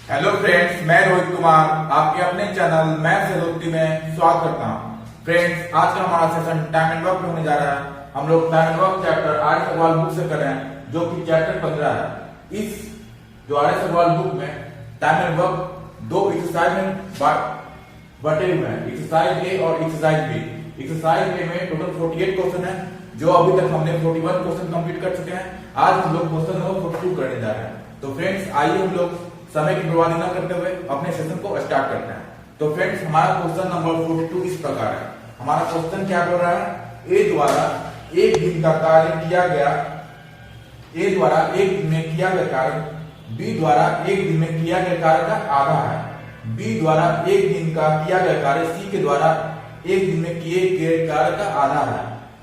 Hello friends, मैं रोहित कुमार आपके अपने चैनल मैथ्स एरोक्ति में स्वागत करता हूं। फ्रेंड्स, आज का हमारा सेशन टाइम एंड वर्क में होने जा रहा है। हम लोग time and work chapter R S Aggarwal book से कर रहे हैं, जो कि चैप्टर 15 है। इस जो आर्यस अग्रवाल बुक में टाइम एंड वर्क दो एक्सरसाइज में बटे हुए हैं, एक्सरसाइज ए और एक्सरसाइज बी। एक्सरसाइज ए में टोटल 48 क्वेश्चन है, जो अभी तक हमने 41 क्वेश्चन कंप्लीट कर चुके हैं। आज हम लोग क्वेश्चन नंबर 42 करने जा रहे हैं। तो फ्रेंड्स, आइए हम लोग समय की बर्बादी न करते हुए अपने सेशन को स्टार्ट करते हैं। तो फ्रेंड्स, हमारा क्वेश्चन नंबर 42 इस प्रकार है। हमारा क्वेश्चन क्या बोल रहा है? ए द्वारा एक दिन का कार्य किया गया, ए द्वारा एक दिन में किया गया कार्य बी द्वारा एक दिन में किया गया कार्य का आधा है। बी द्वारा एक दिन का किया गया कार्य सी के द्वारा एक दिन में किए गए कार्य का आधा है।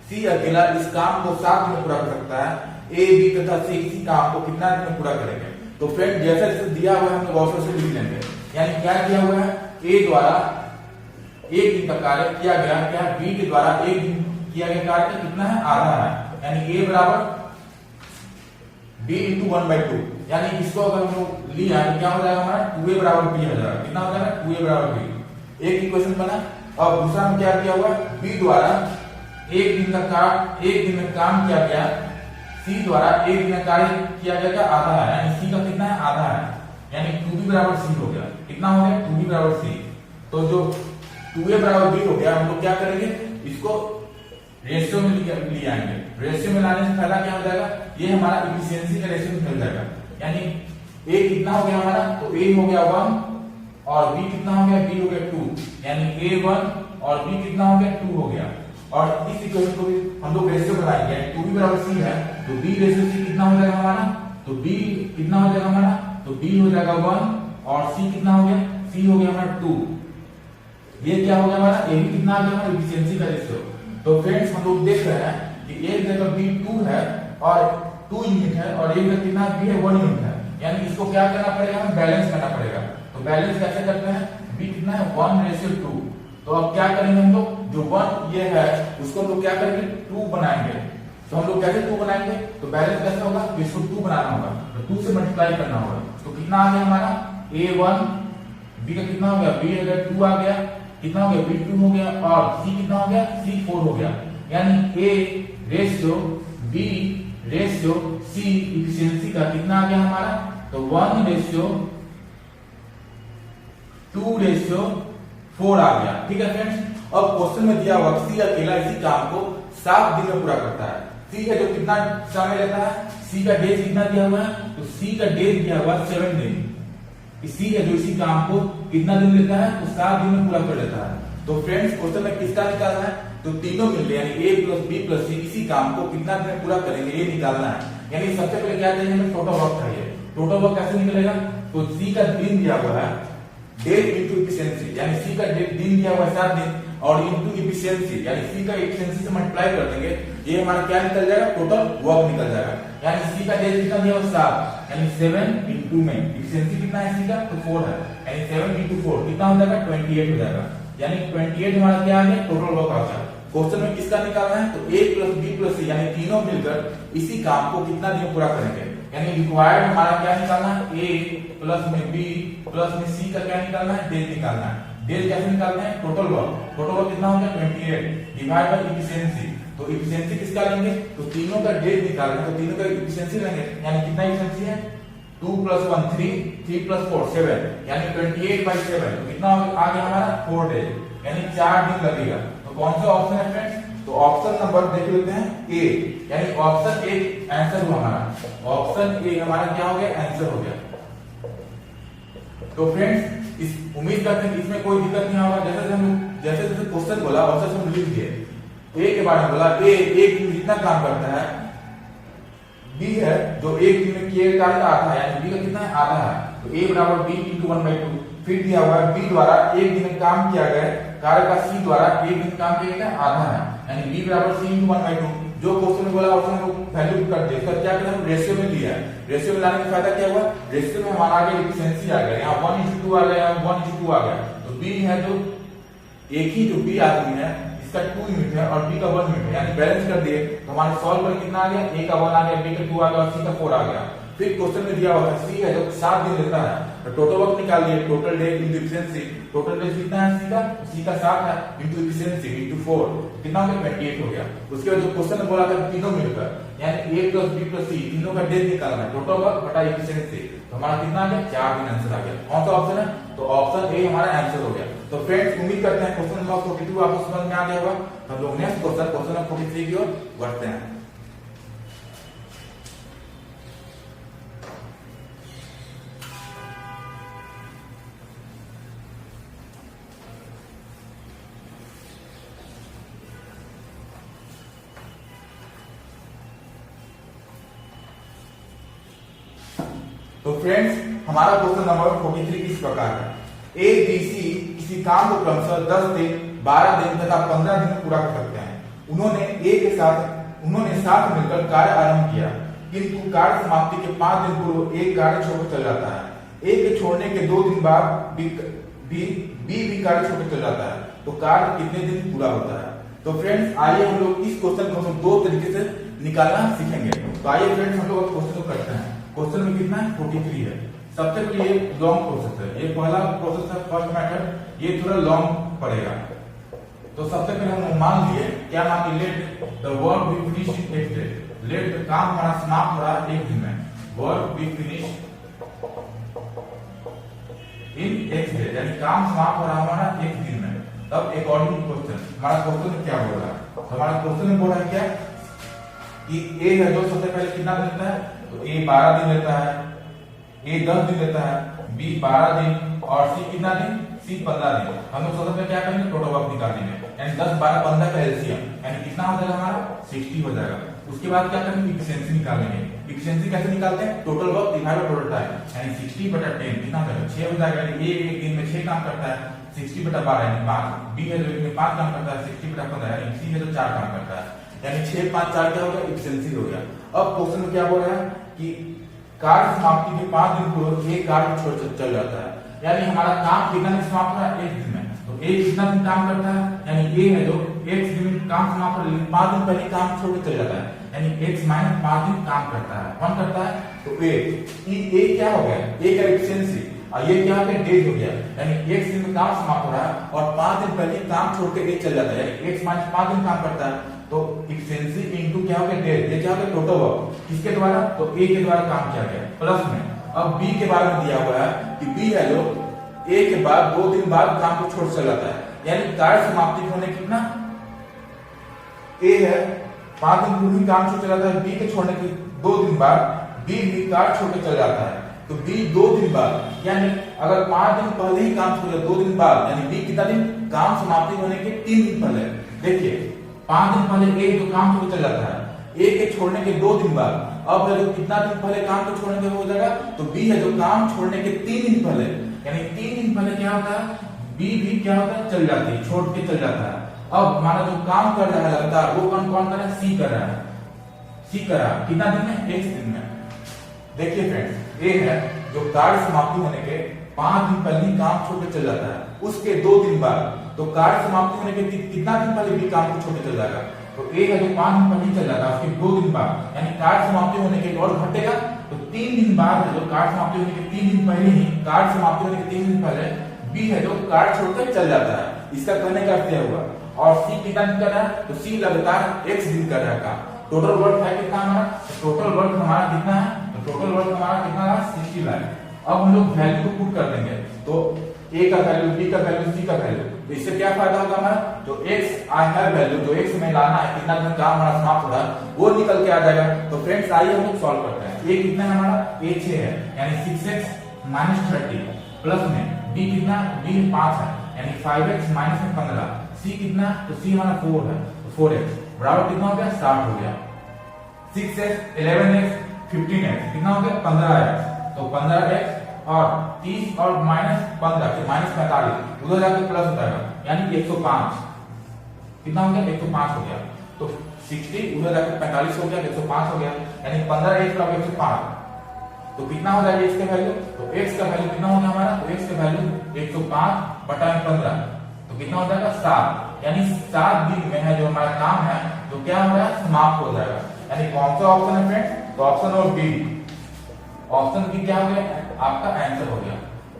सी अकेला इस काम को 7 दिन में पूरा कर सकता है। ए, बी तथा सी इसी काम को कितना दिन में पूरा करेंगे? तो फ्रेंड, जैसा जैसे दिया हुआ है हम लोग ऑप्शन से लिख लेंगे। यानी क्या दिया हुआ है? ए द्वारा एक दिन का कार्य किया गया, क्या बी के द्वारा एक दिन किया गया कार्य का कितना है? आधा है। यानी ए बराबर बी इंटू 1/2। यानी इसको अगर हम लोग लिया तो क्या हो जाएगा हमारा? 2a बराबर बी हो जाएगा। कितना हो जाएगा? 2a बराबर बी। एक इक्वेशन बना। और दूसरा में क्या किया हुआ? बी द्वारा एक दिन में काम किया गया, सी द्वारा एक दिन में कार्य किया गया क्या? आधा है। यानी सी का कितना है? आधा है। यानी 2b बराबर सी हो गया। कितना हो गया? 2b बराबर सी। तो जो 2a बराबर b हो गया, हम लोग क्या करेंगे? इसको रेशियो में ले आएंगे। रेशियो में लाने से फायदा क्या हो जाएगा? ये हमारा इफिशियंसी का रेशियो मिल जाएगा। यानी a कितना हो गया हमारा? तो a हो गया 1 और b कितना हो गया? b हो गया 2। यानी a 1 और b कितना हो गया? 2 हो गया। और इस इक्वेशन को भी हम लोग रेशियो बनाएंगे। 2b बराबर c है, तो b रेशियो c कितना हो जाएगा हमारा? तो b कितना हो जाएगा हमारा? तो b हो जाएगा 1 और c कितना हो गया? c हो गया हमारा 2। ये क्या हो गया हमारा? ये भी कितना आ गया हमारा? एफिशिएंसी का रेशियो। तो फ्रेंड्स, हम लोग देख रहे हैं कि एक जगह b 2 है और 2 यूनिट है, और एक जगह कितना b है? 1 यूनिट है। यानी इसको क्या करना पड़ेगा? हमें बैलेंस करना पड़ेगा। तो बैलेंस कैसे करते हैं? b कितना है? 1:2। तो अब क्या करेंगे हम लोग? जो 1 ये है उसको हम लोग क्या करेंगे? 2 बनाएंगे। तो हम लोग कैसे 2 बनाएंगे? तो बैलेंस कैसे होगा? इसको 2 बनाना होगा, तो 2 से मल्टीप्लाई करना होगा। तो कितना आ गया हमारा? a1 b का कितना हो गया? b अगर 2 आ गया, कितना हो गया? b 2 हो गया। और c कितना हो गया? c 4 हो गया। यानी a ratio b ratio c efficiency का कितना आ गया हमारा? तो 1:2:4 आ गया। ठीक है फ्रेंड्स, अब क्वेश्चन में दिया हुआ सी अकेला इसी काम को 7 दिन में पूरा करता है। सी है जो कितना समय लेता है? सी का डेज कितना दिया हुआ है? तो सी का डेज दिया हुआ 7 दिन। सी है जो इसी काम को कितना दिन लेता है? तो 7 दिन में पूरा कर लेता है। तो फ्रेंड्स, क्वेश्चन में किसका निकालना है? तो तीनों मिल रहे, यानी a plus b plus c इसी काम को कितना दिन में पूरा करेंगे, ये निकालना है। यानी सबसे पहले क्या चाहिए? हमें टोटल वर्क चाहिए। टोटल वर्क कैसे निकलेगा? तो c का दिन दिया हुआ है, डेज इंटू इफिशिएंसी, यानी c का दिन दिया हुआ है 7 दिन, और इंटू इफिशिएंसी यानी c का इफिशिएंसी से मल्टीप्लाई कर देंगे। ये हमारा क्या निकल जाएगा? टोटल वर्क निकल जाएगा। यानी c का डेज कितना दिया हुआ? 7, यानी 7 इंटू में इफिशिएंसी कितना है c का? तो 4 है। यानी 7 इंटू 4 कितना हो जाएगा? 28 हो जाएगा। यानी 28 हमारा क्या आ गया? टोटल वर्क आ गया। क्वेश्चन में किसका निकालना है? तो a plus b plus c, यानी तीनों मिलकर इसी काम को कितना दिन पूरा करेंगे। यानी रिक्वायर्ड हमारा क्या निकालना है? a प्लस में b प्लस में c का क्या निकालना है? डेज निकालना है। डेज कैसे निकालना है? Total work. टोटल वर्क कितना हो गया? 28 डिवाइड बाय इफिशिएंसी। तो इफिशिएंसी किसका लेंगे? तो तीनों का डेज निकालना है, तो तीनों का इफिशिएंसी लेंगे। यानी कितना इफिशिएंसी है? 2 + 1 3, 3 + 4 7, यानी 28/7। तो कितना आ गया हमारा? 4 डेज, यानी 4 दिन लगेगा। तो कौन सा ऑप्शन है फ्रेंड्स? तो ऑप्शन नंबर देख लेते हैं ए, यानी ऑप्शन ए आंसर हुआ हमारा। ऑप्शन ए हमारा क्या हो गया? आंसर हो गया। तो फ्रेंड्स, इस उम्मीद करते हैं कि इसमें कोई दिक्कत नहीं होगा। जैसे जैसे क्वेश्चन बोला वैसे हम लिख दिए। ए के बारे में बोला, ए एक दिन जितना काम करता है, बी है जो एक दिन में किए कार्य का आधा है, यानी बी का कितना है? आधा है। तो a बराबर b इंटू 1/2। फिर दिया हुआ है बी द्वारा एक दिन में काम किया गया कार्य का सी द्वारा एक दिन काम किया गया आधा है, यानी b बराबर c इंटू 1/2। जो क्वेश्चन में बोला उसमें वैल्यू कर दे। तो क्या करें? रेशियो में लिया है। रेशियो में लाने का फायदा क्या हुआ? रेशियो में हमारा आगे एफिशिएंसी आ गया। यहाँ 1:2 आ गया, यहाँ 1:2 आ गया। तो b है जो एक ही जो b आदमी है इसका 2 यूनिट है और b का 1 यूनिट है, यानी बैलेंस कर दिए। तो हमारे सॉल्व पर कितना आ गया? a का 1 आ गया, b का 2 आ गया और c का 4 आ गया। फिर क्वेश्चन में दिया हुआ है सी है जो 7 दिन लेता है, तो टोटल वर्क निकाल दिए, total days into efficiency, total days कितना है सी का 7 है इंटू एफिशिएंसी इंटू 4 कितना हो गया 28 हो गया। उसके बाद जो क्वेश्चन में बोला था तीनों मिलकर यानी A plus B plus C तीनों का डेज निकालना है, टोटल वर्क बटा एफिशिएंसी, तो हमारा कितना आ गया 4 दिन आंसर आ गया। कौन सा ऑप्शन है, तो ऑप्शन ए हमारा आंसर हो गया। तो फ्रेंड्स उम्मीद करते हैं क्वेश्चन नंबर 42 आपको समझ में आ गया होगा। हम लोग नेक्स्ट क्वेश्चन नंबर 43 की ओर बढ़ते हैं। तो फ्रेंड्स हमारा क्वेश्चन नंबर 43 इस प्रकार है, ए बी सी किसी काम को क्रमशः 10 दिन 12 दिन तथा 15 दिन में पूरा कर सकते हैं। उन्होंने साथ मिलकर कार्य आरंभ किया, किंतु कार्य समाप्ति के 5 दिन पूर्व एक कार्य छोड़कर चल जाता है। ए के छोड़ने के 2 दिन बाद बी कार्य छोड़कर चल जाता है, तो कार्य कितने दिन पूरा होता है। तो फ्रेंड्स आइए हम लोग इस क्वेश्चन को हम दो तरीके से निकालना सीखेंगे। तो आइए फ्रेंड्स हम लोग क्वेश्चन को करते हैं। क्वेश्चन में कितना है 43 है। सबसे पहले ये लॉन्ग प्रोसेस है, ये पहला प्रोसेस है फर्स्ट मेथड, ये थोड़ा लॉन्ग पड़ेगा। तो सबसे पहले हम मान लिए क्या मान लिए, let the work be finish in एक डे, लेट काम हमारा समाप्त हो रहा है एक दिन में, वर्क बी फिनिश इन एक डे यानी काम समाप्त हो रहा है हमारा एक दिन में। तब अकॉर्डिंग टू क्वेश्चन हमारा क्वेश्चन में क्या बोल रहा है, हमारा क्वेश्चन में बोल रहा है क्या कि ए है जो सबसे पहले कितना दिन लेता है, तो ए 12 दिन लेता है, ए 10 दिन लेता है, बी 12 दिन और सी कितना दिन, सी 15 दिन। हम लोग सबसे पहले क्या करेंगे टोटल वर्क निकालेंगे यानी 10 12 15 का एलसीएम यानी कितना हो जाएगा हमारा 60 हो जाएगा। उसके बाद क्या करेंगे एफिशिएंसी निकालेंगे। एफिशिएंसी कैसे निकालते हैं, total work divide by total time यानी 60/10 कितना हो जाएगा 6 हो जाएगा। यानी ए एक दिन में 6 काम करता है 60/12 यानी 5, बी है जो एक में 5 काम करता है 60/15 यानी सी है जो 4 काम करता है यानी 6 5 4 क्या हो गया एफिशिएंसी हो गया। अब क्वेश्चन में क्या बोल रहा है कि कार्य समाप्ति के 5 दिन पूर्व एक कार्य छोड़ चल जाता है यानी हमारा काम कितना दिन समाप्त हो रहा है एक दिन में। तो ए कितना दिन काम करता है यानी ए है जो एक दिन काम समाप्त हो रहा है 5 दिन पहले काम छोड़ के चल जाता है यानी x माइनस 5 दिन काम करता है। कौन करता है, तो ए क्या हो गया ए का एफिशिएंसी और ये क्या हो गया डेज हो गया यानी एक दिन में काम समाप्त हो रहा है और 5 दिन पहले काम छोड़ के ए चल जाता है यानी x माइनस 5 दिन काम करता है। तो एफिशिएंसी इनटू क्या हो गया डेज, ये क्या हो गया टोटल वर्क किसके द्वारा, तो ए के द्वारा काम किया गया प्लस में। अब बी के बारे में दिया हुआ है कि बी है जो ए के बाद 2 दिन बाद काम को छोड़ चल जाता है यानी कार्य समाप्ति होने कितना ए है 5 दिन पूर्व काम छोड़ चला जाता है, बी के छोड़ने के 2 दिन बाद बी भी कार्य छोड़ के चल जाता है। तो बी 2 दिन बाद यानी अगर 5 दिन पहले ही काम छोड़ 2 दिन बाद यानी बी कितना दिन काम समाप्ति होने के 3 दिन पहले। देखिए 5 दिन पहले ए जो काम छोड़ चल जाता है, ए के छोड़ने के 2 दिन बाद अब जो कितना दिन पहले काम को छोड़ने के हो जाएगा, तो बी है जो काम छोड़ने के 3 दिन पहले यानी 3 दिन पहले क्या होता है बी भी क्या होता है चल जाती है छोड़ के चल जाता है। अब हमारा जो काम कर रहा है लगातार वो काम कौन कर रहा है, सी कर रहा है, सी कर रहा है कितना दिन में एक दिन में। देखिए फ्रेंड्स ए है जो कार्य समाप्ति होने के 5 दिन पहले ही काम छोड़ के चल जाता है, उसके 2 दिन बाद तो कार्य समाप्ति होने के कितना दिन पहले भी काम को छोड़ के चल जाएगा, तो ए है जो 5 दिन पहले ही चल जाता है उसके 2 दिन बाद यानी कार्य समाप्ति होने के और घटेगा तो 3 दिन बाद है जो कार्य समाप्ति होने के 3 दिन पहले ही कार्य समाप्ति होने के 3 दिन पहले बी है जो कार्य छोड़कर चल जाता है। इसका कहने का अर्थ हुआ और सी कितना दिन कर रहा है, तो सी लगातार x दिन कर रहा है काम। टोटल वर्क है कितना हमारा, टोटल वर्क हमारा कितना है, तो टोटल वर्क हमारा कितना है 60 लाख। अब हम लोग वैल्यू को पुट कर देंगे तो a का वैल्यू b का वैल्यू c का वैल्यू, तो इससे क्या फायदा होगा हमारा, जो x आई हैव वैल्यू जो x में लाना है कितना दिन काम हमारा समाप्त हो रहा है वो निकल के आ जाएगा। तो फ्रेंड्स आइए हम लोग सॉल्व करते हैं। a कितना है हमारा, a 6 है यानी 6x माइनस 30 प्लस में b कितना, b 5 है यानी 5x माइनस में 15, c कितना, तो c हमारा 4 है तो 4x बराबर कितना हो गया 60 हो गया। 6x 11x 15x कितना हो गया 15x, तो 15x और 30 और माइनस 15 तो माइनस 45 उधर जाके प्लस हो जाएगा यानी 105 कितना हो गया 105 हो गया। तो 60 उधर जाके 45 हो गया 105 हो गया यानी 15x बराबर 105 तो कितना हो जाएगा x का वैल्यू, तो x का वैल्यू कितना होगा हमारा, तो x का वैल्यू 105 बटा 15 तो कितना हो जाएगा 7 यानी 7 दिन में है जो हमारा काम है तो क्या हो रहा है समाप्त हो जाएगा। यानी कौन सा ऑप्शन है फ्रेंड्स, तो option number B, option B क्या हो गया आपका आंसर हो गया।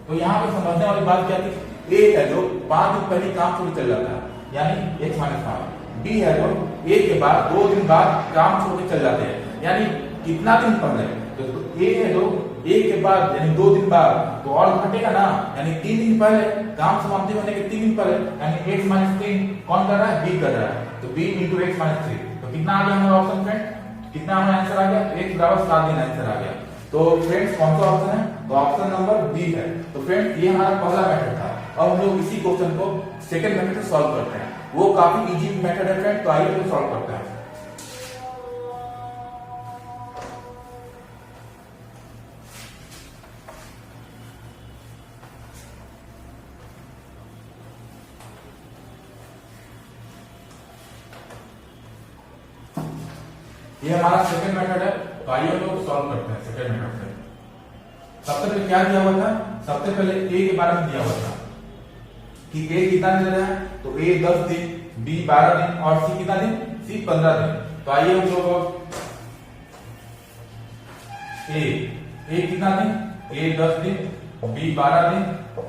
तो यहाँ पे समझने वाली बात क्या थी, ए है जो 5 दिन पहले काम शुरू चल जाता है यानी x माइनस 5, बी है जो ए के बाद 2 दिन बाद काम छोड़ के चल जाते हैं यानी कितना दिन पहले, तो ए है जो ए के बाद यानी 2 दिन बाद तो और घटेगा ना यानी 3 दिन पहले काम समाप्ति होने के 3 दिन पहले यानी x माइनस 3 कौन कर रहा है, बी कर रहा है, तो b इंटू एक्स माइनस 3, तो कितना आ गया हमारा ऑप्शन फ्रेंड, कितना हमारा आंसर आ गया, x बराबर 7 दिन आंसर आ गया। तो फ्रेंड्स कौन सा ऑप्शन है, तो ऑप्शन नंबर बी है। तो फ्रेंड्स ये हमारा पहला मेथड था। अब हम लोग इसी क्वेश्चन को सेकंड मेथड से सॉल्व करते हैं, वो काफी इजी मेथड है फ्रेंड, तो आइए हम सॉल्व करते हैं। ये हमारा सेकंड मेथड है, तो आइए हम लोग सॉल्व करते हैं सेकंड मेथड से। सबसे पहले क्या दिया हुआ था, सबसे पहले ए के बारे में दिया हुआ था कि ए कितना दिन रहा है, तो ए 10 दिन, बी 12 दिन और सी कितना दिन, सी 15 दिन। तो आइए हम लोग ए कितना दिन, ए 10 दिन, बी 12 दिन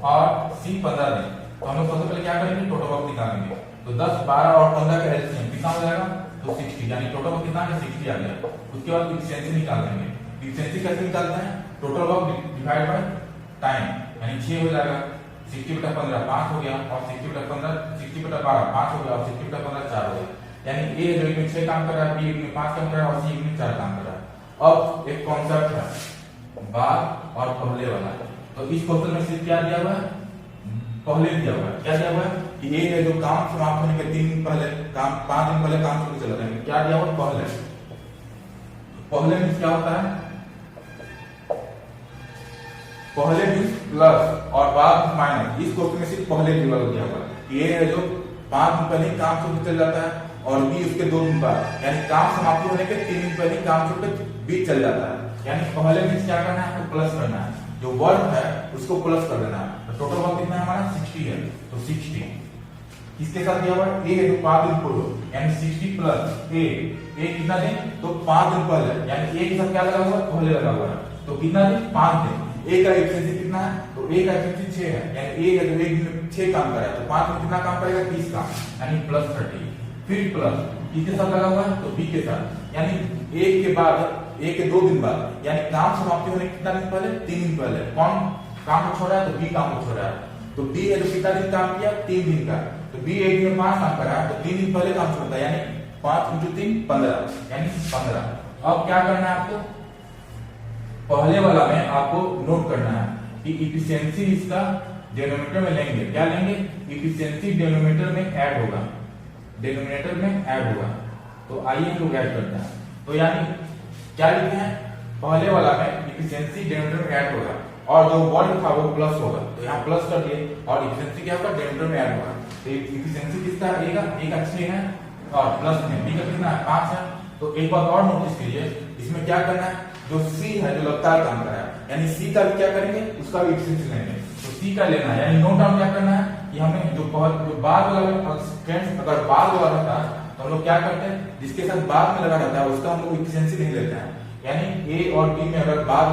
और सी 15 दिन। तो हम लोग सबसे पहले क्या करेंगे, टोटल वर्क निकालेंगे। तो 10, 12 और 15 का एलसीएम कितना हो जाएगा, तो 60 यानी टोटल वर्क कितना है, 60 आ गया। उसके बाद इफिशिएंसी निकाल देंगे। इफिशिएंसी कैसे निकालते हैं, total work divide by time यानी 6 हो जाएगा, 60/15 5 हो गया और 60/15 60/12 5 हो गया और 60/15 4 हो गया। यानी ए जो इसमें 6 काम कर रहा है, बी इसमें 5 काम कर रहा है और सी इसमें 4 काम कर रहा है। अब एक कॉन्सेप्ट है बाद और पहले वाला, तो इस क्वेश्चन में सिर्फ क्या दिया हुआ है, पहले दिया हुआ है। क्या दिया हुआ है कि ए है जो काम समाप्त होने के 3 दिन पहले काम 5 दिन पहले काम शुरू चला जाएगा। क्या दिया हुआ पहले, पहले मींस क्या होता है, पहले मींस प्लस और बाद माइनस। इस क्वेश्चन में सिर्फ पहले गिवन दिया हुआ है। ए है जो 5 दिन पहले काम शुरू चल जाता है और बी उसके 2 दिन बाद यानी काम समाप्ति होने के 3 दिन पहले काम शुरू के बी चल जाता है। यानी पहले मींस क्या करना है, आपको प्लस करना है, जो वर्क है उसको प्लस कर देना है। तो टोटल वर्क कितना है हमारा 60 है, तो 60 किसके साथ दिया हुआ है, ए है तो 5 दिन पूर्व यानी 60 प्लस ए कितना दिन, तो 5 दिन पहले यानी ए के साथ क्या लगा हुआ है, पहले लगा हुआ है, तो कितना दिन 5 दिन। ए का एफिशिएंसी कितना है, तो ए का एफिशिएंसी 6 है यानी ए है जो एक दिन में 6 काम कर रहा है, तो 5 दिन कितना काम करेगा, 30 काम यानी प्लस 30। फिर प्लस किसके साथ लगा हुआ है, तो बी के साथ यानी ए के बाद ए के 2 दिन बाद यानी काम समाप्ति होने कितना दिन पहले, 3 दिन पहले। कौन काम को छोड़ा है, तो बी काम को छोड़ा है, तो बी है जो कितना दिन काम किया, 3 दिन का, तो बी एक दिन में 5 काम करा है, तो 3 दिन पहले काम छोड़ता है यानी 5 × 3 15 यानी 15। अब क्या करना है आपको, पहले वाला में आपको नोट करना है कि इफिशिएंसी इसका डिनोमिनेटर में लेंगे, क्या लेंगे, इफिशिएंसी डिनोमिनेटर में ऐड होगा, डिनोमिनेटर में ऐड होगा। तो आइए हम लोग ऐड करते हैं। तो यानी क्या लिखे हैं, पहले वाला में इफिशिएंसी डिनोमिनेटर में ऐड होगा और जो वर्क था वो प्लस होगा, तो यहाँ प्लस कर दिए और इफिशिएंसी क्या होगा, डिनोमिनेटर में ऐड होगा। तो इफिशिएंसी किसका, ए का 6 है और प्लस में बी का कितना है, 5 है। तो एक बात और नोटिस कीजिए, इसमें क्या करना है, जो सी है जो लगातार काम कर रहा है यानी सी का भी क्या करेंगे, उसका भी इफिशिएंसी लेंगे, तो सी का लेना है। यानी नोट डाउन क्या करना है कि हमें जो बाद वाला फ्रेंड्स अगर बाद वाला रहता तो हम लोग क्या करते हैं, जिसके साथ बाद में लगा रहता है उसका हम लोग इफिशिएंसी नहीं लेते हैं। यानी ए और बी में अगर बाद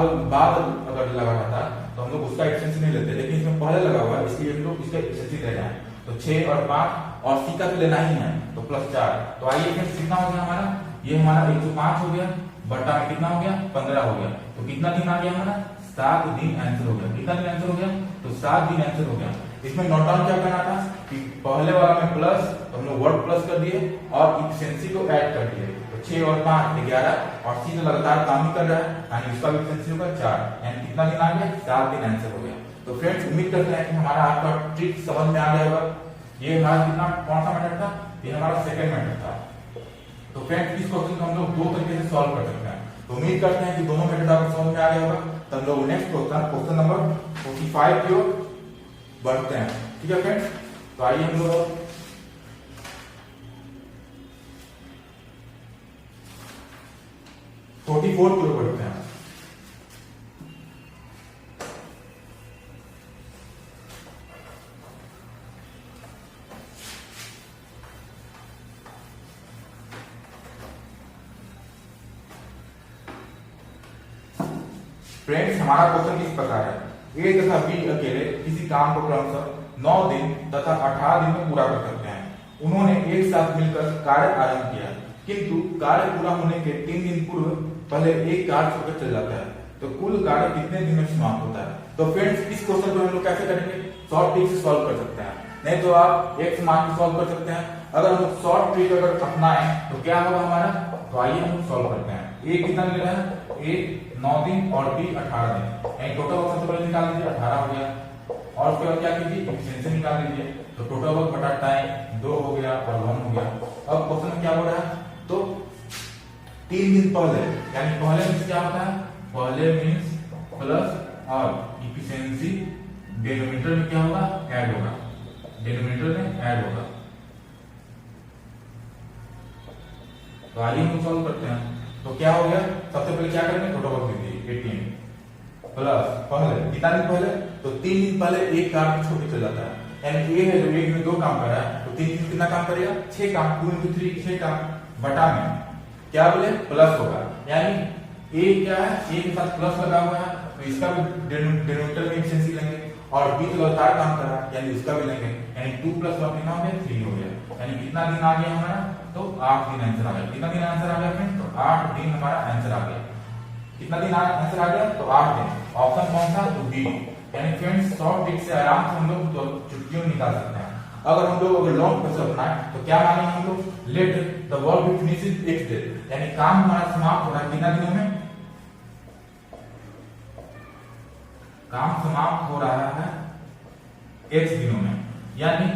अगर लगा रहता तो हम लोग उसका इफिशिएंसी नहीं लेते, लेकिन इसमें पहले लगा हुआ है इसलिए हम लोग इसका इफिशिएंसी ले रहे हैं। तो 6 और 5 और सी का तो लेना ही है, तो +4। तो आइए फिर कितना हो गया हमारा, ये हमारा 105 हो गया बटा में कितना हो गया, 15 हो गया। तो कितना दिन आ गया हमारा, 7 दिन आंसर हो गया। कितना दिन आंसर हो गया, तो 7 दिन आंसर हो गया। इसमें नोट डाउन क्या करना था कि पहले वाला में प्लस, तो हम लोग वर्ड प्लस कर दिए और इफिशिएंसी को ऐड कर दिए। तो 6 और 5 11 और सी तो लगातार काम ही कर रहा है यानी उसका इफिशिएंसी होगा 4 यानी कितना दिन आ गया, 7 दिन आंसर हो गया। तो फ्रेंड्स उम्मीद करते हैं कि हमारा आपका ट्रिक समझ में आ गया होगा। ये हमारा कितना कौन सा मेथड था, ये हमारा सेकंड मेथड था। तो फ्रेंड्स इस क्वेश्चन को हम लोग 2 तरीके से सॉल्व कर सकते हैं। तो उम्मीद करते हैं कि दोनों मेथड आपको समझ में आ गया होगा। तो हम लोग नेक्स्ट क्वेश्चन नंबर 45 की ओर बढ़ते हैं। ठीक है फ्रेंड्स, तो आइए हम लोग 44 की ओर बढ़ते हैं। फ्रेंड्स हमारा क्वेश्चन किस प्रकार है, ए तथा बी अकेले किसी काम को क्रमशः 9 दिन तथा 18 दिन में पूरा कर सकते हैं। उन्होंने एक साथ मिलकर कार्य आरंभ किया, किंतु कार्य पूरा होने के 3 दिन पूर्व पहले एक कार्य छोड़कर चल जाता है, तो कुल कार्य कितने दिन में समाप्त होता है। तो फ्रेंड्स इस क्वेश्चन को हम लोग कैसे करेंगे, शॉर्ट ट्रिक से सॉल्व कर सकते हैं। नहीं तो आप एक मान के सॉल्व कर सकते हैं। अगर हम शॉर्ट ट्रिक अगर अपनाएं तो क्या होगा हमारा, तो आइए हम सॉल्व करते हैं। ए कितना ले रहा है, ए 9 दिन और बी 18 दिन, यानी टोटल वर्क सबसे पहले निकाल लीजिए 18 हो गया, और उसके बाद क्या कीजिए एफिशिएंसी निकाल लीजिए, तो टोटल वर्क बटा टाइम 2 हो गया और 1 हो गया। अब क्वेश्चन में क्या हो रहा है, तो 3 दिन पहले, यानी पहले मींस क्या होता है, पहले मींस प्लस और एफिशिएंसी डिनोमिनेटर में क्या होगा, ऐड होगा, डिनोमिनेटर में ऐड होगा। तो आइए हम सॉल्व करते हैं। तो क्या हो गया, सबसे पहले क्या करेंगे, टोटल वर्क लीजिए 18 प्लस पहले कितना दिन पहले, तो 3 दिन पहले एक काम छोड़ के चल जाता है, यानी ए है जो एक में 2 काम कर रहा है, तो 3 दिन कितना काम करेगा, 6 काम, 2 into 3 6 काम, बटा में क्या बोले प्लस होगा, यानी ए क्या है, ए के साथ प्लस लगा हुआ है, तो इसका भी डिनोमिनेटर में एफिशिएंसी लेंगे, और बी तो लगातार काम कर रहा है यानी उसका भी लेंगे, यानी 2 + 1 कितना हो गया, 3 हो गया, यानी कितना दिन आ गया हमारा, तो 8 दिन आंसर आ गया। कितना दिन आंसर आ गया फ्रेंड्स, तो 8 दिन हमारा आंसर आ गया। कितना दिन आंसर आ गया, तो 8 दिन। ऑप्शन कौन सा, तो बी। यानी फ्रेंड्स शॉर्ट ट्रिक से आराम से हम लोग तो छुट्टियों निकाल सकते हैं। अगर हम लोग अगर लॉन्ग प्रोसेस अपनाएं तो क्या मानेंगे हम लोग, late the work be finished x day, यानी काम हमारा समाप्त हो रहा है कितना दिनों में, काम समाप्त हो रहा है एक्स दिनों में, यानी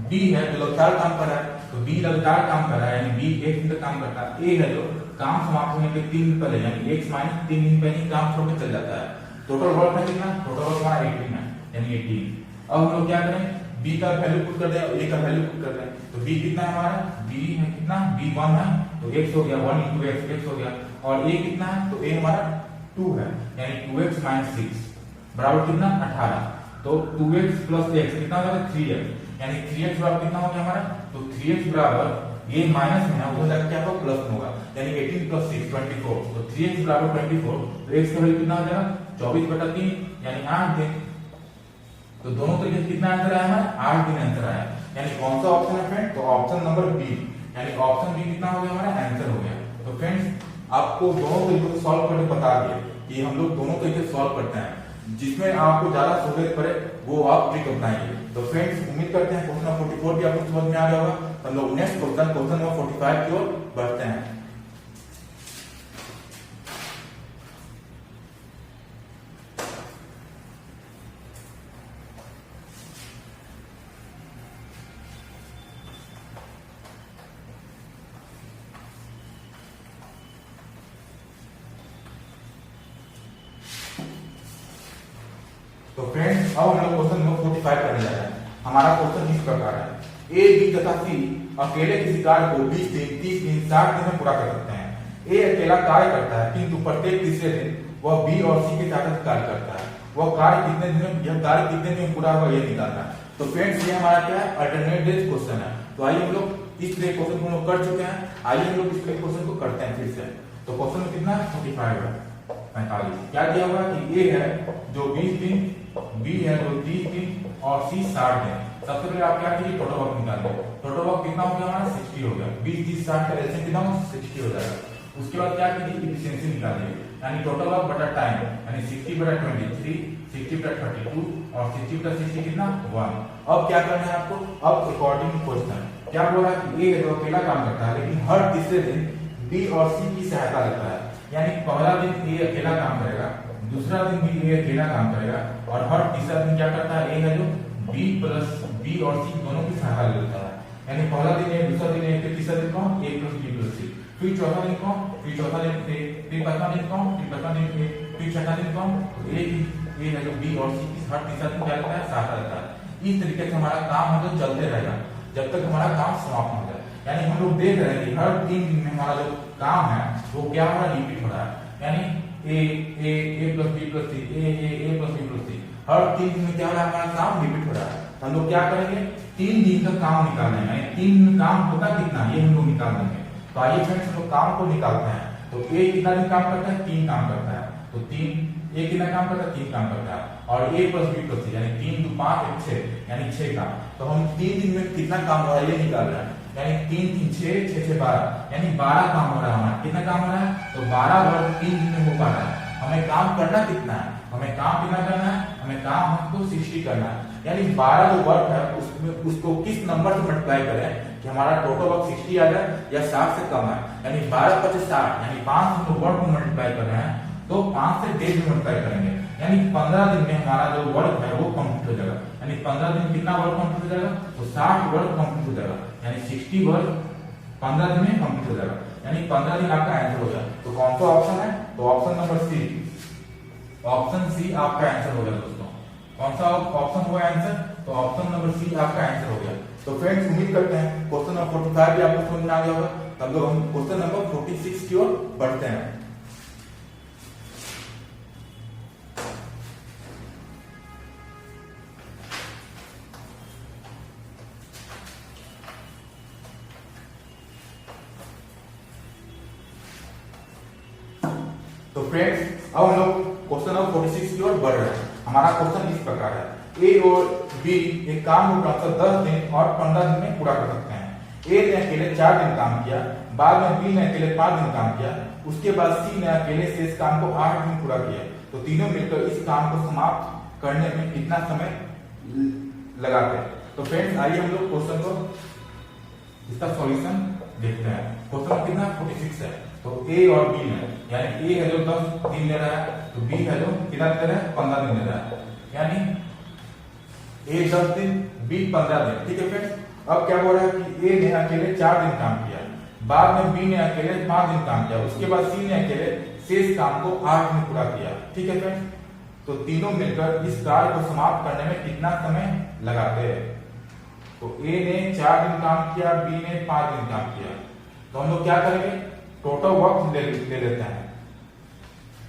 बी है जो लगातार काम कर रहा है, तो बी लगातार काम कर रहा है, यानी बी एक दिन तक काम करता है। ए है जो काम समाप्त होने के 3 दिन पहले, यानी x - 3 दिन पहले काम छोड़ के चल जाता है। टोटल वर्क है कितना, टोटल वर्क हमारा 18 है, यानी 18। अब हम लोग क्या करें, b का वैल्यू पुट कर दें और a का वैल्यू पुट कर दें, तो b कितना है हमारा, b है कितना, b 1 है, तो x हो गया 1 into x, x हो गया, और a कितना है, तो a हमारा 2 है, यानी 2x - 6 बराबर कितना 18, तो 2x + x कितना हो जाएगा 3x, यानी 3x बराबर कितना हो गया हमारा, तो 3x बराबर ये माइनस में है उधर जाकर क्या होगा प्लस में होगा, यानी 18 + 6 24, तो 3x बराबर 24, तो x का वैल्यू कितना हो जाएगा 24/3, यानी 8 दिन। तो दोनों तरीके से कितना आंसर आया हमारा, 8 दिन आंसर आया, यानी कौन सा ऑप्शन है फ्रेंड, तो ऑप्शन नंबर बी, यानी ऑप्शन बी कितना हो गया हमारा आंसर हो गया। तो फ्रेंड्स आपको दोनों तरीके से सॉल्व करके बता दिए कि हम लोग दोनों तरीके से सॉल्व करते हैं, जिसमें आपको ज्यादा सहूलियत पड़े वो आप ट्रिक अपनाएंगे। तो फ्रेंड्स उम्मीद करते हैं क्वेश्चन नंबर 44 भी आपको समझ में आ गया होगा। हम लोग नेक्स्ट क्वेश्चन नंबर 45 की ओर बढ़ते हैं। तो फ्रेंड्स अब हम लोग क्वेश्चन नंबर 45 करने जा रहे हैं। हमारा क्वेश्चन इस प्रकार है, ए बी तथा सी अकेले किसी कार्य को 20 दिन 30 दिन 60 दिन में पूरा कर सकते हैं। ए अकेला कार्य करता है, किंतु प्रत्येक तीसरे दिन वह बी और सी के साथ कार्य करता है। वह कार्य कितने दिन में, यह कार्य कितने दिन में पूरा होगा ये निकालना है। तो फ्रेंड्स ये हमारा क्या है, अल्टरनेट डेज क्वेश्चन है। तो आइए हम लोग इस क्वेश्चन को हम लोग कर चुके हैं, आइए हम लोग इस क्वेश्चन को करते हैं फिर से। तो क्वेश्चन में कितना 45 है, 45 क्या दिया हुआ है कि ए है जो 20 दिन, बी है जो 30 दिन और सी 60 दिन। सबसे पहले आप क्या कीजिए, टोटल वर्क निकालिए। टोटल वर्क कितना हो गया हमारा 60 हो गया, 20 30 60 का एलसीएम कितना होगा 60 हो जाएगा। उसके बाद क्या कीजिए, एफिशिएंसी निकालिए, यानी टोटल वर्क बटा टाइम, यानी 60/23 60/32 और 60/60 कितना 1। अब क्या करना है आपको, अब अकॉर्डिंग क्वेश्चन क्या बोल रहा है कि ए जो अकेला काम करता है लेकिन हर तीसरे दिन बी और सी की सहायता लेता है, यानी पहला दिन ए अकेला काम करेगा, दूसरा दिन भी ए अकेला काम करेगा, और हर तीसरा दिन क्या करता है, ए है जो बी और सी दोनों की सहायता लेता है। यानी पहला दिन ए, दूसरा दिन ए, फिर तीसरा दिन कौन, ए + बी + सी, फिर चौथा दिन कौन, फिर चौथा दिन ए, फिर पांचवा दिन कौन, फिर पांचवा दिन ए, फिर छठा दिन कौन, तो ए है जो बी और सी की हर तीसरा दिन क्या लेता है, सहायता लेता है। इस तरीके से हमारा काम है जो चलते रहेगा जब तक हमारा काम समाप्त हो जाए। यानी हम लोग देख रहे हैं कि हर 3 दिन में हमारा जो काम है वो क्या हो रहा है, रिपीट हो रहा है, यानी a + b + c a + b + c हर 3 दिन में क्या हो रहा है, हमारा काम रिपीट हो रहा है। हम लोग क्या करेंगे, 3 दिन का काम निकालेंगे, यानी 3 काम होता कितना ये हम लोग निकाल देंगे। तो आइए फ्रेंड्स हम लोग काम को निकालते हैं। तो ए कितना दिन काम करता है, 3 काम करता है, तो 3 ए कितना काम करता है, 3 काम करता है, और ए प्लस बी प्लस सी यानी 3 2 5 1 6 यानी 6 काम। तो हम 3 दिन में कितना काम हो रहा है ये निकाल रहे हैं, यानी 3 3 6 6 6 12 यानी 12 काम हो रहा है हमारा। कितना काम हो रहा है, तो 12 वर्ग 3 दिन में हो पा रहा है। हमें काम करना कितना है, हमें काम कितना करना है, हमें काम हमको 60 करना है, यानी 12 जो वर्ग है उसमें उसको किस नंबर से मल्टीप्लाई करें कि हमारा टोटल वर्ग 60 आ जाए या 60 से कम है। यानी 12 25 60 यानी 5 हम वर्ग को मल्टीप्लाई कर रहे हैं तो 5 से डेज में मल्टीप्लाई करेंगे, यानी 15 दिन में हमारा जो वर्ग है वो कंप्लीट हो जाएगा। यानी 15 दिन में कितना वर्ग कंप्लीट हो जाएगा, तो 60 वर्ग कंप्लीट हो जाएगा, यानी 60 वर्ग 15 दिन में कंप्लीट हो जाएगा, यानी 15 दिन आपका आंसर हो जाएगा। तो कौन सा ऑप्शन है, तो option number C, option C आपका आंसर हो गया दोस्तों। कौन सा ऑप्शन हुआ आंसर, तो ऑप्शन नंबर सी आपका आंसर हो गया। तो फ्रेंड्स उम्मीद करते हैं क्वेश्चन नंबर 45 भी आपको समझ में आ गया होगा। तब लोग हम क्वेश्चन नंबर 46 की ओर बढ़ते हैं। तो फ्रेंड्स अब हम लोग क्वेश्चन नंबर 46 की ओर बढ़ रहे हैं। हमारा क्वेश्चन इस प्रकार है, ए और बी एक काम को क्रमशः 10 दिन और 15 दिन में पूरा कर सकते हैं। ए ने अकेले 4 दिन काम किया, बाद में बी ने अकेले 5 दिन काम किया, उसके बाद सी ने अकेले से इस काम को 8 दिन पूरा किया। तो तीनों मिलकर इस काम को समाप्त करने में कितना समय लगाते हैं। तो फ्रेंड्स आइए हम लोग क्वेश्चन को इसका सॉल्यूशन देखते हैं। क्वेश्चन कितना 46 है, तो ए और बी में यानी ए है जो 10 दिन ले रहा है, तो बी है जो कितना ले रहा है 15 दिन ले रहा है, यानी ए 10 दिन बी 15 दिन। ठीक है फ्रेंड्स, अब क्या हो रहा है कि ए ने अकेले 4 दिन काम किया, बाद में बी ने अकेले 5 दिन काम किया, उसके बाद सी ने अकेले शेष काम को 8 दिन पूरा किया। ठीक है फ्रेंड्स, तो तीनों मिलकर इस कार्य को समाप्त करने में कितना समय लगाते हैं। तो ए ने 4 दिन काम किया, बी ने 5 दिन काम किया, तो हम लोग क्या करेंगे टोटल वर्क ले लेते हैं,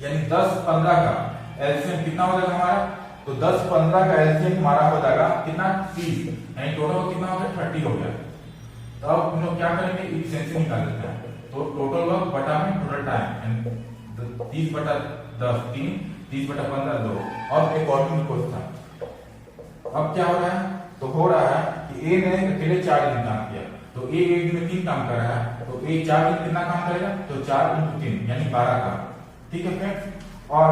यानी 10 15 का एलसीएम कितना हो जाएगा हमारा, तो 10 15 का एलसीएम हमारा हो जाएगा कितना 30, यानी टोटल कितना हो गया 30 हो गया। तो अब हम लोग क्या करेंगे इफिशिएंसी निकाल लेते हैं। तो टोटल वर्क बटा में टोटल टाइम 30 बटा 10 3, 30 बटा 15 2, और एक और क्वेश्चन। अब क्या हो रहा है, तो हो रहा है कि ए ने अकेले 4 दिन काम किया, तो ए एक दिन में 3 काम कर रहा है, तो ए 4 दिन कितना काम करेगा, तो 4 × 3 यानी 12 का। ठीक है फ्रेंड्स, और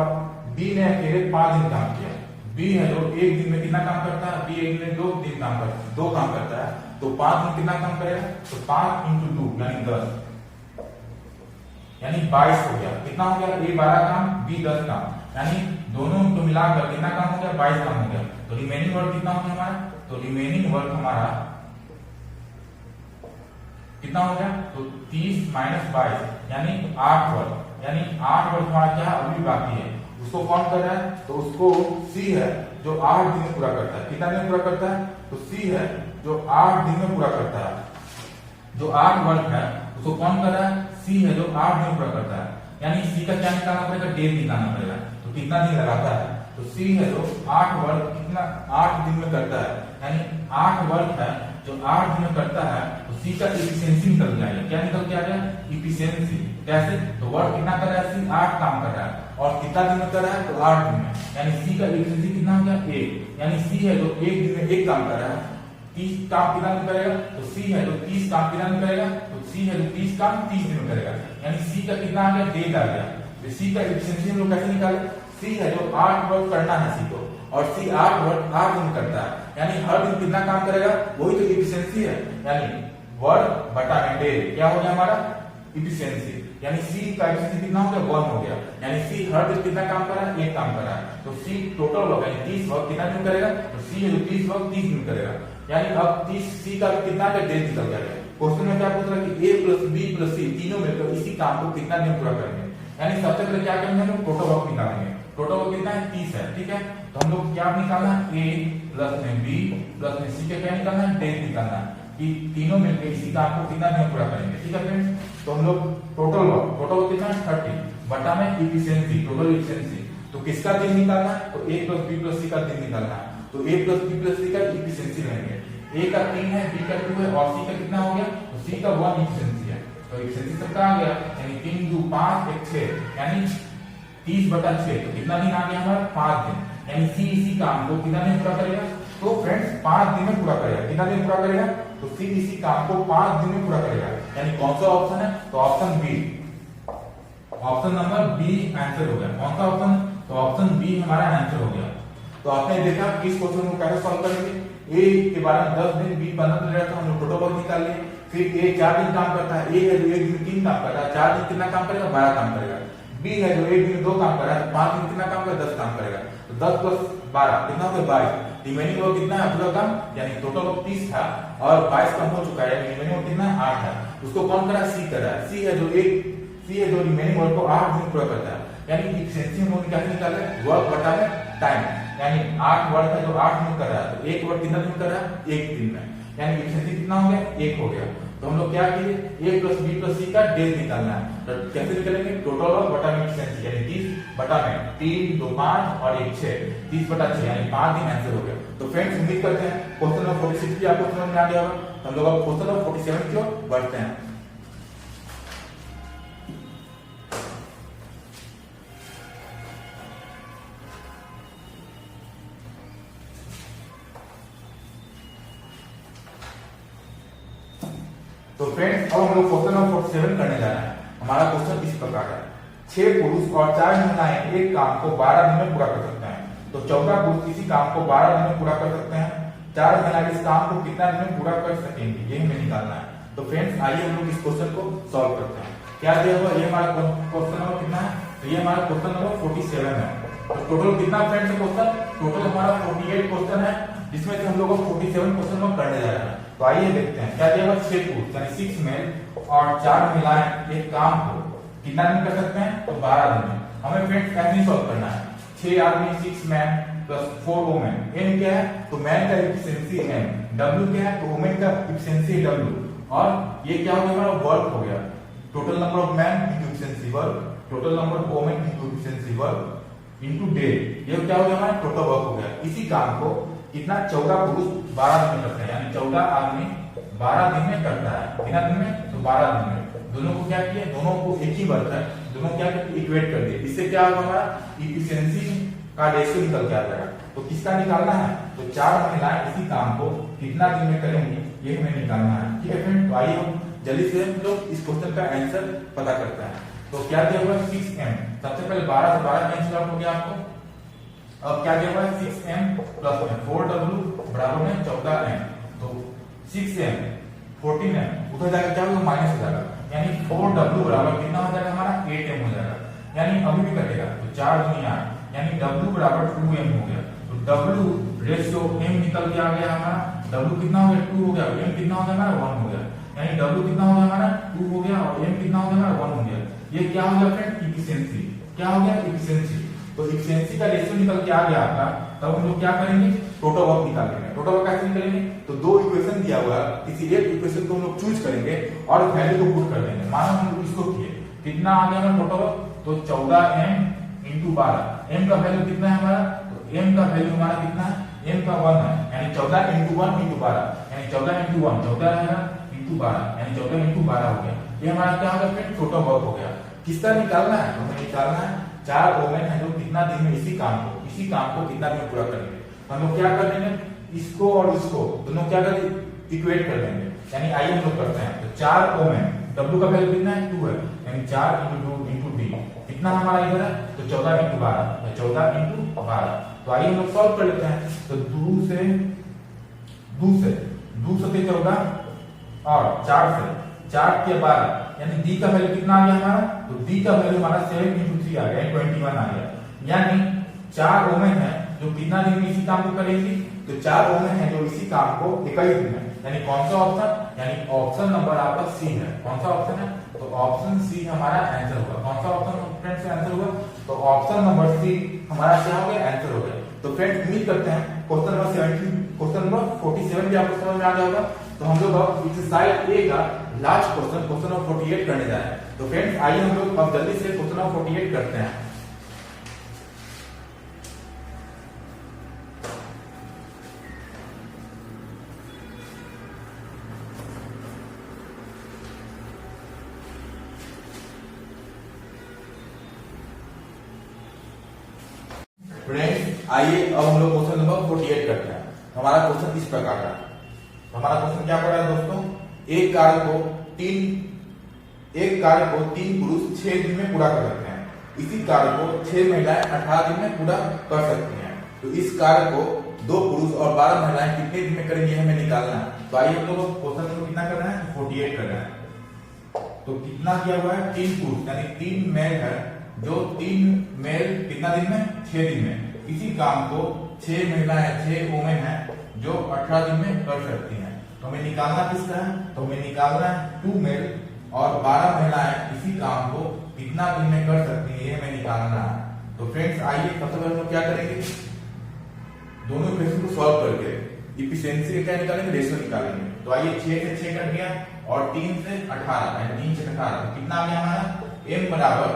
बी ने अकेले 5 दिन काम किया, बी है जो एक दिन में कितना काम करता है, बी एक दिन में 2 दिन काम करता है, 2 काम करता है, तो 5 दिन कितना काम करेगा, तो 5 × 2 यानी 10 यानी 22 हो गया। कितना हो गया, ए 12 काम बी 10 काम, यानी दोनों को मिलाकर कितना काम हो गया 22 काम हो गया। तो रिमेनिंग वर्क कितना हो गया हमारा, तो रिमेनिंग वर्क हमारा कितना हो गया, तो 30 - 22 यानी 8 वर्क, यानी 8 वर्क हमारा क्या अभी बाकी है, उसको कौन कर रहा है, तो उसको सी है जो 8 दिन में पूरा करता है। कितना दिन में पूरा करता है, तो सी है जो 8 दिन में पूरा करता है। जो 8 वर्क है उसको कौन कर रहा है, सी है जो 8 दिन में पूरा करता है, यानी सी का क्या निकालना पड़ेगा, डेज निकालना पड़ेगा। तो कितना दिन लगाता है, तो सी है जो 8 वर्क कितना 8 दिन में करता है, यानी 8 वर्क है जो 8 दिन में करता है, तो सी का एफिशिएंसी निकल जाएगा। क्या निकल के आ गया, एफिशिएंसी। कैसे, तो वर्क कितना कर रहा है, सी 8 काम कर रहा है, और कितना दिन में कर रहा है, तो 8 दिन में, यानी सी का एफिशिएंसी कितना हो गया 1, यानी सी है जो एक दिन में 1 काम कर रहा है, 30 काम कितना दिन करेगा, तो सी है जो 30 काम कितना दिन करेगा, तो सी है जो 30 काम 30 दिन में करेगा, यानी सी का कितना आ गया डेज आ गया। तो सी का एफिशिएंसी हम लोग कैसे निकाले, सी है जो 8 वर्क करना है सी को, और सी 8 वर्क 8 दिन करता है, यानी हर दिन कितना काम करेगा, वही तो एफिशिएंसी है, यानी वर्क बटा में डे क्या हो गया हमारा एफिशिएंसी, यानी सी का एफिशिएंसी कितना हो गया 1 हो गया, यानी सी हर दिन कितना काम कर रहा है, 1 काम कर रहा है। तो सी टोटल वर्क यानी 30 वर्क कितना दिन करेगा, तो सी है जो 30 वर्क 30 दिन करेगा, यानी अब 30 सी का कितना का डेज निकल जाएगा। क्वेश्चन में क्या पूछ रहा है कि ए प्लस बी प्लस सी तीनों मिलकर इसी काम को कितना दिन पूरा करेंगे, यानी सबसे पहले क्या करेंगे हम लोग टोटल वर्क निकालेंगे। टोटल वर्क कितना है 30 है, ठीक है, तो हम लोग क्या निकालना है, ए प्लस में बी प्लस में सी का क्या निकालना है, डेज निकालना है कि तीनों मिलकर इसी काम को कितना दिन पूरा करेंगे। ठीक है फ्रेंड्स, तो हम लोग टोटल वर्क कितना है 30 बटा में एफिशिएंसी टोटल एफिशिएंसी, तो किसका दिन निकालना है, तो ए प्लस बी प्लस सी का दिन निकालना है। तो ए प्लस बी प्लस सी का एफिशिएंसी लेंगे, ए का 3 है, बी का 2 है, और सी का कितना हो गया, तो सी का 1 एफिशिएंसी है। तो एफिशिएंसी सबका आ गया, यानी 3 × 2 = 5 1 6, यानी 30/6 तो कितना दिन आ गया हमारा 5 दिन। यानी सी इसी काम को कितना दिन पूरा करेगा? तो फ्रेंड्स 5 दिन में पूरा करेगा। कितना दिन पूरा करेगा? तो सी इसी काम को 5 दिन में पूरा करेगा। यानी कौन सा ऑप्शन है? तो option B, option number B answer हो गया। कौन सा ऑप्शन? तो ऑप्शन बी हमारा आंसर हो गया। तो आपने देखा इस क्वेश्चन को कैसे सॉल्व करेंगे। ए के बारे में 10 दिन, बी 15 दिन रहता है, हम लोग टोटल वर्क निकाल लिए। फिर ए 4 दिन काम करता है, ए है जो 1 दिन 3 काम करता है, 4 दिन कितना काम करेगा? 12 काम करेगा। बी है जो 1 दिन 2 काम कर रहा है, 5 दिन कितना काम करेगा? 10 काम करेगा। तो 10 प्लस 12 कितना हो गया? 22। रिमेनिंग वर्क कितना है पूरा काम? यानी टोटल वर्क 30 था और 22 कम हो चुका है, यानी रिमेनिंग वर्क कितना है? 8 है। उसको कौन कर रहा है? सी कर रहा है। सी है जो रिमेनिंग वर्क को 8 दिन पूरा करता है। यानी इफिशिएंसी हम लोग क्या निकाल रहे हैं? वर्क बटा में टाइम। यानी 8 वर्क है जो 8 दिन कर रहा है, तो 1 वर्क कितना दिन कर रहा है? 1 दिन में। यानी इफिशिएंसी कितना हो गया? 1 हो गया। तो हम लोग क्या किए? a plus b plus c का डेज निकालना है। तो कैसे निकालेंगे? टोटल वर्क बटा में इफिशिएंसी, यानी 30 बटा में 3 2 5 और 1 6, 30/6 यानी 5 दिन आंसर हो गया। तो फ्रेंड्स उम्मीद करते हैं क्वेश्चन नंबर 46 भी आपको समझ में आ गया होगा। हम लोग अब क्वेश्चन नंबर 47 की ओर बढ़ते हैं। तो फ्रेंड्स अब हम लोग क्वेश्चन नंबर 47 करने जा रहे हैं। हमारा क्वेश्चन इस प्रकार है, 6 पुरुष और 4 महिलाएं एक काम को 12 दिन में पूरा कर सकते हैं। तो 14 पुरुष इसी काम को 12 दिन में पूरा कर सकते हैं, 4 महिलाएं इस काम को कितना दिन में पूरा कर सकेंगी, ये हमें निकालना है। तो फ्रेंड्स आइए हम लोग इस क्वेश्चन को सॉल्व करते हैं। क्या दिया हुआ? ये हमारा क्वेश्चन नंबर कितना है? तो ये हमारा क्वेश्चन नंबर 47 है। तो टोटल कितना फ्रेंड्स है क्वेश्चन? टोटल हमारा 48 क्वेश्चन है, जिसमें से हम लोग 47 क्वेश्चन हम करने जा रहे हैं। तो आइए देखते हैं क्या दिया हुआ। 6 पुरुष यानी 6 मेल और 4 महिलाएं एक काम को कितना दिन कर सकते हैं? तो 12 दिन में। हमें फ्रेंड्स कैसे सॉल्व करना है? 6 आदमी 6 मैन प्लस 4 वुमेन। एन क्या है? तो मैन का एफिशिएंसी एन, डब्ल्यू क्या है? तो वुमेन का एफिशिएंसी डब्ल्यू, और ये क्या हो गया? हमारा वर्क हो गया। Total number of man into efficiency work, total number of women into efficiency work into day, ये क्या हो गया? हमारा टोटल वर्क हो गया। इसी काम को कितना? 14 पुरुष 12 दिन में करते हैं, यानी 14 आदमी 12 दिन में करता है। कितना दिन में? तो 12 दिन में। दोनों को क्या किया? दोनों को एक ही वर्क है, दोनों क्या करके इक्वेट कर दिए। इससे क्या होगा? हमारा इफिशिएंसी का रेशियो निकल के आ जाएगा। तो किसका निकालना है? तो 4 महिलाएं इसी काम को कितना दिन में करेंगी, ये हमें निकालना है। ठीक है फ्रेंड, तो आइए हम जल्दी से हम लोग इस क्वेश्चन का आंसर पता करते हैं। तो क्या दिया हुआ? 6m। सबसे पहले 12 से 12 कैंसिल आउट हो गया आपको। अब क्या दिया हुआ है? 6m प्लस में 4w बराबर में 14m। तो 6m 14m उधर जाकर क्या होगा? माइनस हो जाएगा, यानी 4w बराबर कितना हो जाएगा? हमारा 8m हो जाएगा। यानी अभी भी कटेगा तो 4 दूनी 8, यानी w बराबर 2m हो गया। तो w रेशियो m निकल के आ गया हमारा। w कितना हो गया? 2 हो गया। m कितना हो गया हमारा? 1 हो गया। यानी w कितना हो गया हमारा? 2 हो गया और m कितना हो गया हमारा? 1 हो गया। ये क्या हो गया फ्रेंड? इफिशिएंसी। क्या हो गया? इफिशिएंसी। तो इफिशिएंसी का रेशियो निकल के आ गया आपका। तब हम लोग क्या करेंगे? टोटल वर्क निकालेंगे। टोटल वर्क कैसे निकालेंगे? तो 2 इक्वेशन दिया हुआ है, किसी एक इक्वेशन को हम लोग चूज करेंगे और वैल्यू को पुट कर देंगे। मानो हम लोग इसको किए, कितना आ गया हमारा टोटल वर्क? तो 14m इंटू 12। m का वैल्यू कितना है हमारा? तो m का वैल्यू हमारा कितना है? m का 1 है, यानी 14 इंटू 1 इंटू 12, यानी 14 इंटू 1 14 है इंटू 12, यानी 14 इंटू 12 हो गया। ये हमारा क्या होगा फ्रेंड? टोटल वर्क हो गया। किसका निकालना है? हमें निकालना है 4 वुमेन है जो कितना दिन में इसी काम को कितना दिन में पूरा करेंगे। हम लोग क्या कर देंगे? इसको और इसको दोनों क्या करेंगे? इक्वेट कर देंगे। यानी आइए हम लोग करते हैं। तो 4 वुमेन, w का वैल्यू कितना है? 2 है, यानी 4 इंटू 2 इंटू d कितना हमारा इधर है? तो 14 इंटू 12, 14 इंटू 12। तो आइए हम लोग सॉल्व कर लेते हैं। तो 2 से 14 और 4 के 12, यानी d का वैल्यू कितना आ गया हमारा? तो d का वैल्यू हमारा 7 इंटू 3 आ गया, 21 आ गया। यानी 4 वुमेन है जो कितना दिन में इसी काम को करेंगी? तो 4 वुमेन है जो इसी काम को 21 दिन में। यानी कौन सा ऑप्शन? यानी ऑप्शन नंबर आपका सी है। कौन सा ऑप्शन है? तो ऑप्शन सी हमारा आंसर होगा। कौन सा ऑप्शन फ्रेंड्स आंसर होगा? तो ऑप्शन नंबर सी हमारा क्या हो गया? आंसर हो गया। तो फ्रेंड्स उम्मीद करते हैं क्वेश्चन नंबर 17 क्वेश्चन नंबर 47 भी आपको समझ में आ गया होगा। तो हम लोग अब एक्सरसाइज ए का लास्ट क्वेश्चन नंबर 48 करने जा रहे हैं। तो फ्रेंड्स आइए हम लोग अब जल्दी से क्वेश्चन नंबर 48 करते हैं। फ्रेंड्स आइए अब हम लोग क्वेश्चन नंबर 48 करते हैं। हमारा क्वेश्चन इस प्रकार का है। हमारा क्वेश्चन क्या पड़ा है दोस्तों, एक कार्य को तीन पुरुष 6 दिन में पूरा कर सकते हैं। इसी कार्य को 6 महिलाएं 18 दिन में पूरा कर सकती हैं। तो इस कार्य को 2 पुरुष और 12 महिलाएं कितने दिन में करेंगे हमें निकालना है। तो आइए हम लोग क्वेश्चन को कितना कर रहे हैं, 48 कर रहे हैं। तो कितना किया हुआ है, 3 पुरुष यानी 3 मेल है, जो 3 मेल कितना दिन में, 6 दिन में। इसी काम को 6 महिलाएं 6 वुमेन है जो 18 दिन में कर सकती हैं। तो हमें निकालना किसका है, तो हमें निकालना है 2 मेल और 12 महिलाएं इसी काम को कितना दिन में कर सकती है, ये हमें निकालना है। तो फ्रेंड्स आइए सबसे पहले हम क्या करेंगे, दोनों इक्वेशन को सॉल्व करके इफिशिएंसी का क्या निकालेंगे, रेशियो निकालेंगे। तो आइए 6 से 6 कट गया और 3 से 18 यानी 3 से 18 तो कितना आ गया हमारा, m बराबर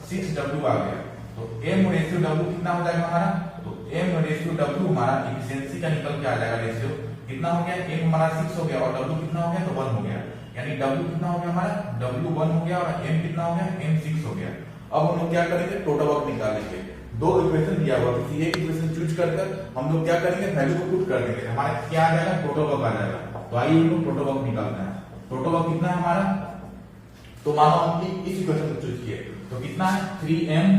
6w आ गया। तो m रेशियो w कितना हो जाएगा हमारा, तो m रेशियो w हमारा इफिशिएंसी का निकल के आ जाएगा रेशियो कितना हो गया, m हमारा 6 हो गया और w कितना हो गया, तो 1 हो गया। यानी w कितना हो गया हमारा, w 1 हो गया और m कितना हो गया, m 6 हो गया। अब हम लोग क्या करेंगे, टोटल वर्क निकालेंगे। 2 इक्वेशन दिया हुआ, किसी एक इक्वेशन चूज कर हम लोग क्या करेंगे, वैल्यू को पुट कर देंगे, हमारा क्या आ जाएगा, टोटल वर्क आ जाएगा। तो आइए हम लोग टोटल वर्क निकालते हैं। टोटल वर्क कितना है हमारा, तो मानो हम इस इक्वेशन को चूज किए तो कितना है 3m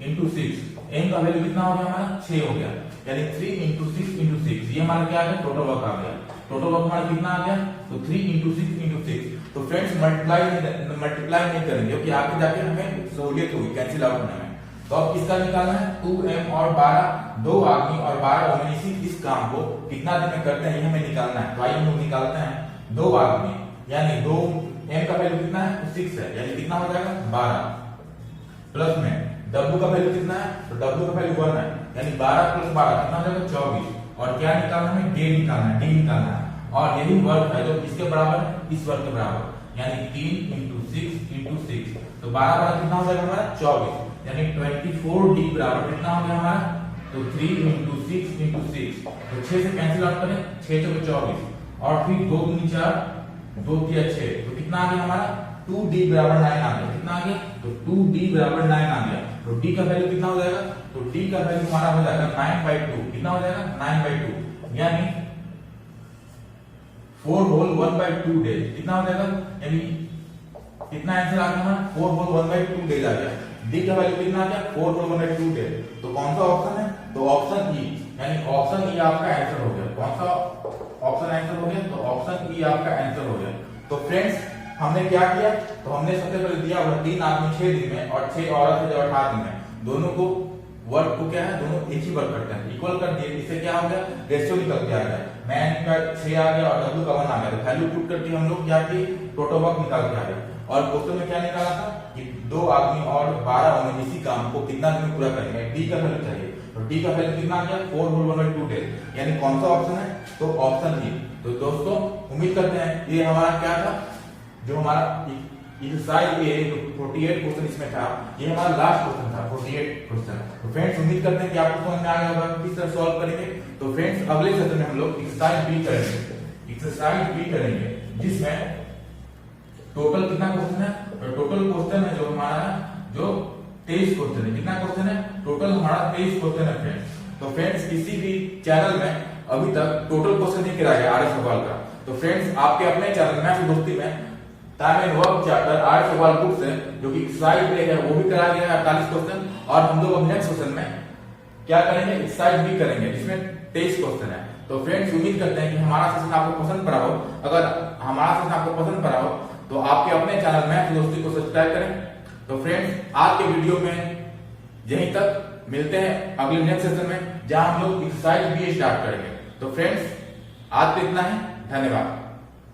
into 6, m का वैल्यू कितना हो गया हमारा 6 हो गया, यानी 3 into 6 into 6 ये हमारा क्या आ गया, टोटल वर्क आ गया। टोटल वर्क हमारा कितना आ गया, तो 3 into 6 into 6। तो फ्रेंड्स मल्टीप्लाई नहीं करेंगे क्योंकि आगे जाके हमें सहूलियत होगी कैंसिल आउट होने में। तो अब किसका निकालना है, 2m और 12, 2 आदमी और 12 वुमेन इस काम को कितना दिन में करते हैं ये हमें निकालना है। तो आइए हम लोग निकालते हैं 2 आदमी यानी 2 m का वैल्यू कितना है, 6 है, यानी कितना हो जाएगा 12 प्लस में w का वैल्यू कितना है, तो w का वैल्यू 1 है, यानी 12 प्लस 12 कितना हो जाएगा 24। और क्या निकालना है, d निकालना है, d निकालना है। और यही वर्ग है जो किसके बराबर है, इस वर्ग के बराबर, यानी 3 into 6 into 6। तो 12 12 कितना हो जाएगा हमारा 24, यानी 24d बराबर कितना हो गया हमारा, तो 3 into 6 into 6। तो 6 से कैंसिल आउट करें, 6 से 24 और फिर 2 दूनी 4 2 3 6, तो कितना आ गया हमारा 2d बराबर 9 आ गया। कितना आ गया, तो 2d बराबर 9 आ गया। तो d का वैल्यू कितना हो जाएगा, तो d का वैल्यू हमारा हो जाएगा 9/2। कितना हो जाएगा 9/2, यानी 4 whole 1/2 डेज। कितना हो जाएगा, यानी कितना आंसर आ गया हमारा 4 whole 1/2 डेज आ गया। d का वैल्यू कितना आ गया 4 whole 1/2 डेज। तो कौन सा ऑप्शन है, तो ऑप्शन ई, यानी ऑप्शन ई आपका आंसर हो गया। कौन सा ऑप्शन आंसर हो गया, तो ऑप्शन ई आपका आंसर हो गया। तो फ्रेंड्स हमने क्या किया, तो हमने सबसे पहले दिया हुआ 3 आदमी 6 दिन में और 6 औरत है जो 18 दिन में, दोनों को वर्क को क्या है, दोनों एक ही वर्क करते हैं, इक्वल कर दिए। इससे क्या हो गया, रेशियो निकल के आ गया, मैन का 6 आ गया और w का 1 आ गया। तो वैल्यू पुट करके हम लोग क्या किए, टोटल वर्क निकाल के आ गए। और क्वेश्चन में क्या निकाला था कि 2 आदमी और 12 वुमेन इसी काम को कितना दिन में पूरा करेंगे, d का वैल्यू चाहिए। तो d का वैल्यू कितना आ गया 4 whole 1/2 डेज, यानी कौन सा ऑप्शन है, तो ऑप्शन ई। तो दोस्तों उम्मीद करते हैं ये हमारा क्या था, जो हमारा एक्सरसाइज ए 48 क्वेश्चन इसमें था, ये हमारा लास्ट क्वेश्चन था 48 क्वेश्चन। तो फ्रेंड्स उम्मीद करते हैं कि आपको समझ में आ गया होगा किस तरह सॉल्व करेंगे। तो फ्रेंड्स अगले सेशन में हम लोग एक्सरसाइज बी करेंगे, एक्सरसाइज बी करेंगे जिसमें टोटल कितना क्वेश्चन है, तो टोटल क्वेश्चन है जो हमारा जो 23 क्वेश्चन है। कितना क्वेश्चन है, टोटल हमारा 23 क्वेश्चन है फ्रेंड्स। तो फ्रेंड्स किसी भी चैनल में अभी तक टोटल क्वेश्चन नहीं कराया गया आर्य सवाल का। तो फ्रेंड्स आपके अपने चैनल मैथ्स दोस्ती में टाइम एंड वर्क चैप्टर आर्य सवाल बुक से जो कि एक्सरसाइज पे है वो भी कराया गया है 48 क्वेश्चन। और हम लोग अब नेक्स्ट क्वेश्चन में क्या करेंगे, एक्सरसाइज भी करेंगे जिसमें 23 क्वेश्चन है। तो फ्रेंड्स उम्मीद करते हैं कि हमारा सेशन आपको पसंद पड़ा हो। अगर हमारा सेशन आपको पसंद पड़ा हो तो आपके अपने चैनल मैथ्स दोस्ती को सब्सक्राइब करें। तो फ्रेंड्स आज के वीडियो में यहीं तक, मिलते हैं अगले नेक्स्ट सेशन में जहां हम लोग एक्सरसाइज भी स्टार्ट करेंगे। तो फ्रेंड्स आज तो इतना ही, धन्यवाद।